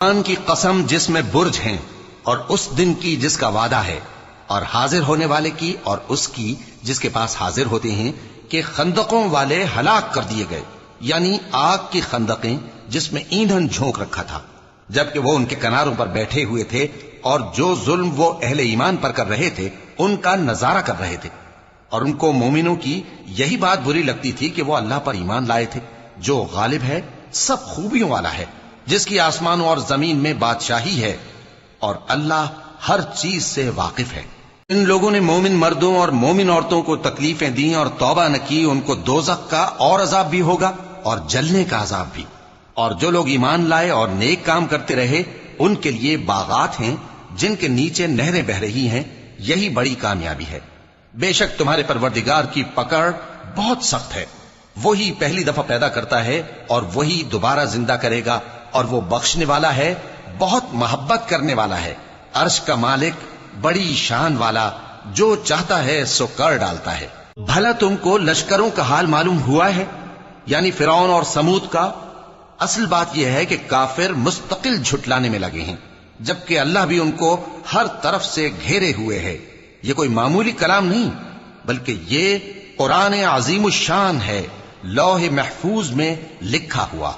آن کی قسم جس میں برج ہیں، اور اس دن کی جس کا وعدہ ہے، اور حاضر ہونے والے کی اور اس کی جس کے پاس حاضر ہوتے ہیں، کہ خندقوں والے ہلاک کر دیے گئے، یعنی آگ کی خندقیں جس میں ایندھن جھونک رکھا تھا، جبکہ وہ ان کے کناروں پر بیٹھے ہوئے تھے، اور جو ظلم وہ اہل ایمان پر کر رہے تھے ان کا نظارہ کر رہے تھے، اور ان کو مومنوں کی یہی بات بری لگتی تھی کہ وہ اللہ پر ایمان لائے تھے جو غالب ہے، سب خوبیوں والا ہے، جس کی آسمانوں اور زمین میں بادشاہی ہے، اور اللہ ہر چیز سے واقف ہے۔ ان لوگوں نے مومن مردوں اور مومن عورتوں کو تکلیفیں دیں اور توبہ نہ کی، ان کو دوزخ کا اور عذاب بھی ہوگا اور جلنے کا عذاب بھی۔ اور جو لوگ ایمان لائے اور نیک کام کرتے رہے ان کے لیے باغات ہیں جن کے نیچے نہریں بہ رہی ہیں، یہی بڑی کامیابی ہے۔ بے شک تمہارے پروردگار کی پکڑ بہت سخت ہے، وہی پہلی دفعہ پیدا کرتا ہے اور وہی دوبارہ زندہ کرے گا، اور وہ بخشنے والا ہے، بہت محبت کرنے والا ہے، عرش کا مالک، بڑی شان والا، جو چاہتا ہے سو کر ڈالتا ہے۔ بھلا تم کو لشکروں کا حال معلوم ہوا ہے، یعنی فرعون اور سمود کا؟ اصل بات یہ ہے کہ کافر مستقل جھٹلانے میں لگے ہیں، جبکہ اللہ بھی ان کو ہر طرف سے گھیرے ہوئے ہے۔ یہ کوئی معمولی کلام نہیں، بلکہ یہ قرآن عظیم الشان ہے، لوح محفوظ میں لکھا ہوا۔